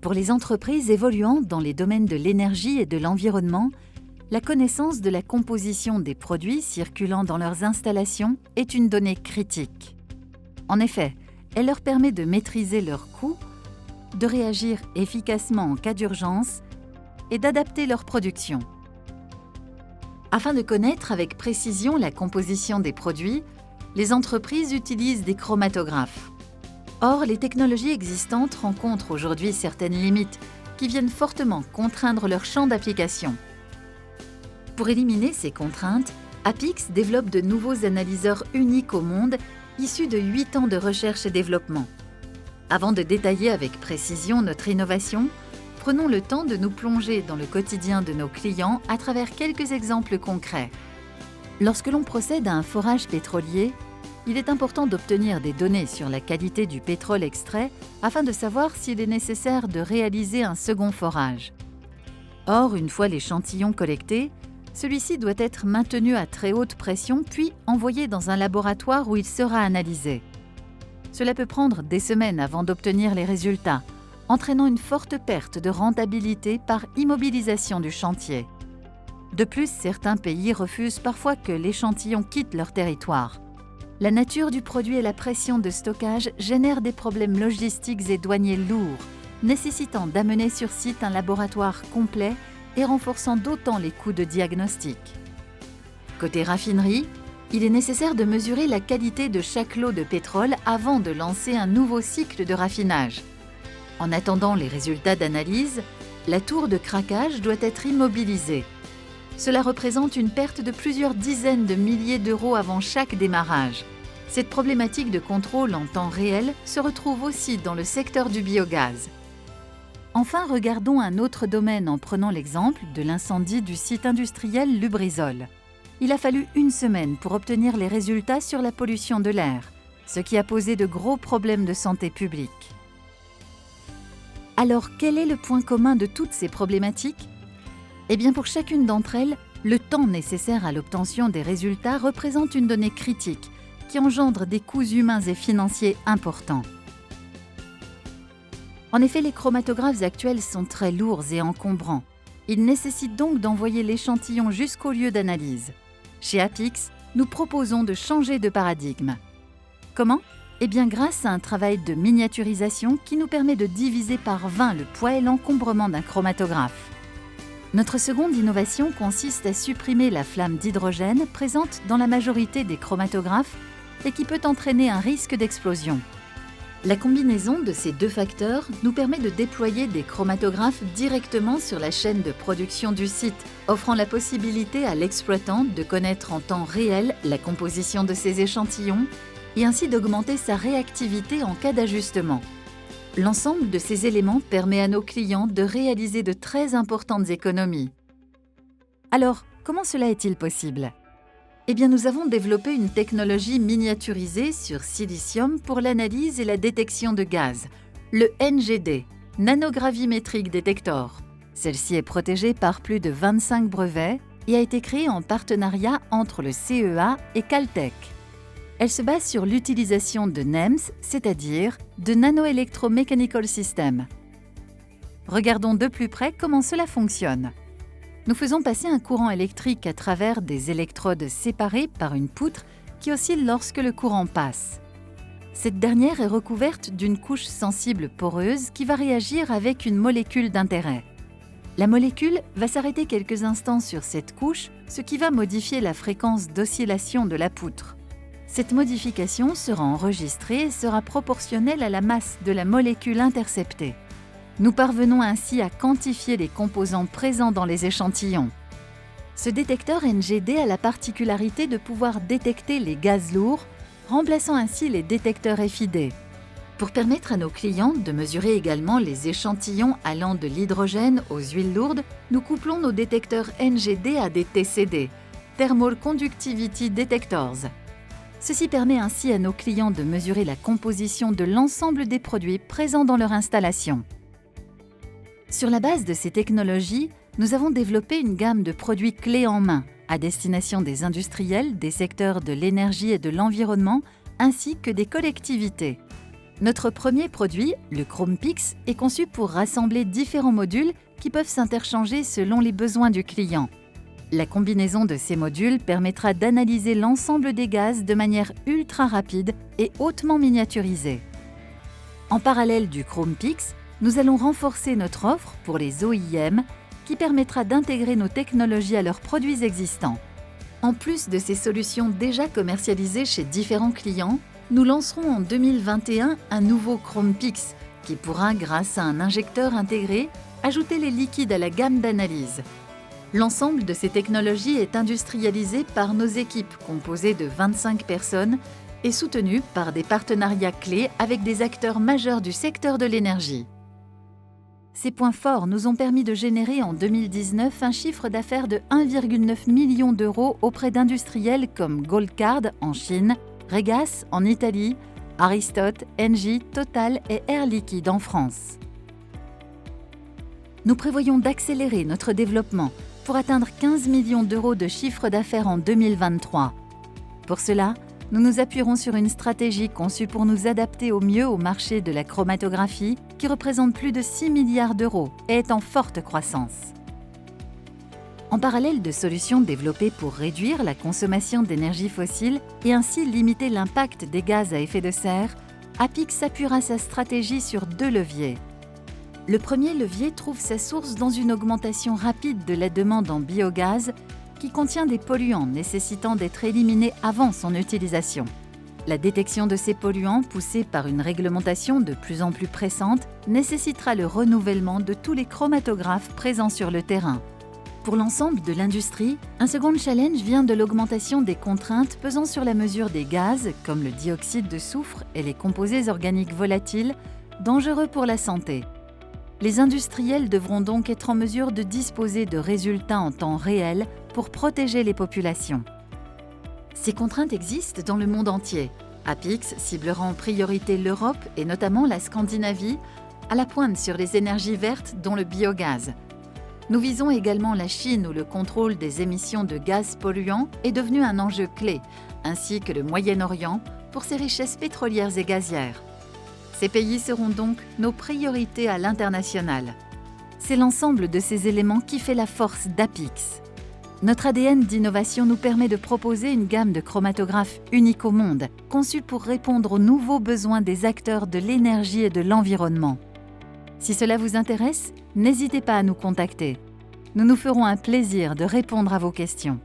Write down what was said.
Pour les entreprises évoluant dans les domaines de l'énergie et de l'environnement, la connaissance de la composition des produits circulant dans leurs installations est une donnée critique. En effet, elle leur permet de maîtriser leurs coûts, de réagir efficacement en cas d'urgence et d'adapter leur production. Afin de connaître avec précision la composition des produits, les entreprises utilisent des chromatographes. Or, les technologies existantes rencontrent aujourd'hui certaines limites qui viennent fortement contraindre leur champ d'application. Pour éliminer ces contraintes, Apix développe de nouveaux analyseurs uniques au monde, issus de 8 ans de recherche et développement. Avant de détailler avec précision notre innovation, prenons le temps de nous plonger dans le quotidien de nos clients à travers quelques exemples concrets. Lorsque l'on procède à un forage pétrolier, il est important d'obtenir des données sur la qualité du pétrole extrait afin de savoir s'il est nécessaire de réaliser un second forage. Or, une fois l'échantillon collecté, celui-ci doit être maintenu à très haute pression puis envoyé dans un laboratoire où il sera analysé. Cela peut prendre des semaines avant d'obtenir les résultats, entraînant une forte perte de rentabilité par immobilisation du chantier. De plus, certains pays refusent parfois que l'échantillon quitte leur territoire. La nature du produit et la pression de stockage génèrent des problèmes logistiques et douaniers lourds, nécessitant d'amener sur site un laboratoire complet et renforçant d'autant les coûts de diagnostic. Côté raffinerie, il est nécessaire de mesurer la qualité de chaque lot de pétrole avant de lancer un nouveau cycle de raffinage. En attendant les résultats d'analyse, la tour de craquage doit être immobilisée. Cela représente une perte de plusieurs dizaines de milliers d'euros avant chaque démarrage. Cette problématique de contrôle en temps réel se retrouve aussi dans le secteur du biogaz. Enfin, regardons un autre domaine en prenant l'exemple de l'incendie du site industriel Lubrizol. Il a fallu 1 semaine pour obtenir les résultats sur la pollution de l'air, ce qui a posé de gros problèmes de santé publique. Alors, quel est le point commun de toutes ces problématiques ? Eh bien, pour chacune d'entre elles, le temps nécessaire à l'obtention des résultats représente une donnée critique qui engendre des coûts humains et financiers importants. En effet, les chromatographes actuels sont très lourds et encombrants. Ils nécessitent donc d'envoyer l'échantillon jusqu'au lieu d'analyse. Chez Apix, nous proposons de changer de paradigme. Comment ? Eh bien, grâce à un travail de miniaturisation qui nous permet de diviser par 20 le poids et l'encombrement d'un chromatographe. Notre seconde innovation consiste à supprimer la flamme d'hydrogène présente dans la majorité des chromatographes et qui peut entraîner un risque d'explosion. La combinaison de ces 2 facteurs nous permet de déployer des chromatographes directement sur la chaîne de production du site, offrant la possibilité à l'exploitant de connaître en temps réel la composition de ses échantillons et ainsi d'augmenter sa réactivité en cas d'ajustement. L'ensemble de ces éléments permet à nos clients de réaliser de très importantes économies. Alors, comment cela est-il possible ? Eh bien, nous avons développé une technologie miniaturisée sur silicium pour l'analyse et la détection de gaz, le NGD, Nanogravimetric Detector. Celle-ci est protégée par plus de 25 brevets et a été créée en partenariat entre le CEA et Caltech. Elle se base sur l'utilisation de NEMS, c'est-à-dire de Nano-Electro-Mechanical System. Regardons de plus près comment cela fonctionne. Nous faisons passer un courant électrique à travers des électrodes séparées par une poutre qui oscille lorsque le courant passe. Cette dernière est recouverte d'une couche sensible poreuse qui va réagir avec une molécule d'intérêt. La molécule va s'arrêter quelques instants sur cette couche, ce qui va modifier la fréquence d'oscillation de la poutre. Cette modification sera enregistrée et sera proportionnelle à la masse de la molécule interceptée. Nous parvenons ainsi à quantifier les composants présents dans les échantillons. Ce détecteur NGD a la particularité de pouvoir détecter les gaz lourds, remplaçant ainsi les détecteurs FID. Pour permettre à nos clients de mesurer également les échantillons allant de l'hydrogène aux huiles lourdes, nous couplons nos détecteurs NGD à des TCD, Thermal Conductivity Detectors. Ceci permet ainsi à nos clients de mesurer la composition de l'ensemble des produits présents dans leur installation. Sur la base de ces technologies, nous avons développé une gamme de produits clés en main à destination des industriels, des secteurs de l'énergie et de l'environnement, ainsi que des collectivités. Notre premier produit, le ChromePix, est conçu pour rassembler différents modules qui peuvent s'interchanger selon les besoins du client. La combinaison de ces modules permettra d'analyser l'ensemble des gaz de manière ultra rapide et hautement miniaturisée. En parallèle du ChromePix, nous allons renforcer notre offre pour les OEM qui permettra d'intégrer nos technologies à leurs produits existants. En plus de ces solutions déjà commercialisées chez différents clients, nous lancerons en 2021 un nouveau ChromePix qui pourra, grâce à un injecteur intégré, ajouter les liquides à la gamme d'analyse. L'ensemble de ces technologies est industrialisé par nos équipes composées de 25 personnes et soutenues par des partenariats clés avec des acteurs majeurs du secteur de l'énergie. Ces points forts nous ont permis de générer en 2019 un chiffre d'affaires de 1,9 million d'euros auprès d'industriels comme Goldcard en Chine, Regas en Italie, Aristote, Engie, Total et Air Liquide en France. Nous prévoyons d'accélérer notre développement pour atteindre 15 millions d'euros de chiffre d'affaires en 2023. Pour cela, nous nous appuierons sur une stratégie conçue pour nous adapter au mieux au marché de la chromatographie qui représente plus de 6 milliards d'euros et est en forte croissance. En parallèle de solutions développées pour réduire la consommation d'énergie fossile et ainsi limiter l'impact des gaz à effet de serre, Apix appuiera sa stratégie sur 2 leviers. Le premier levier trouve sa source dans une augmentation rapide de la demande en biogaz qui contient des polluants nécessitant d'être éliminés avant son utilisation. La détection de ces polluants, poussée par une réglementation de plus en plus pressante, nécessitera le renouvellement de tous les chromatographes présents sur le terrain. Pour l'ensemble de l'industrie, un second challenge vient de l'augmentation des contraintes pesant sur la mesure des gaz, comme le dioxyde de soufre et les composés organiques volatiles, dangereux pour la santé. Les industriels devront donc être en mesure de disposer de résultats en temps réel pour protéger les populations. Ces contraintes existent dans le monde entier. Apix ciblera en priorité l'Europe et notamment la Scandinavie, à la pointe sur les énergies vertes dont le biogaz. Nous visons également la Chine où le contrôle des émissions de gaz polluants est devenu un enjeu clé, ainsi que le Moyen-Orient pour ses richesses pétrolières et gazières. Ces pays seront donc nos priorités à l'international. C'est l'ensemble de ces éléments qui fait la force d'Apix. Notre ADN d'innovation nous permet de proposer une gamme de chromatographes unique au monde, conçue pour répondre aux nouveaux besoins des acteurs de l'énergie et de l'environnement. Si cela vous intéresse, n'hésitez pas à nous contacter. Nous nous ferons un plaisir de répondre à vos questions.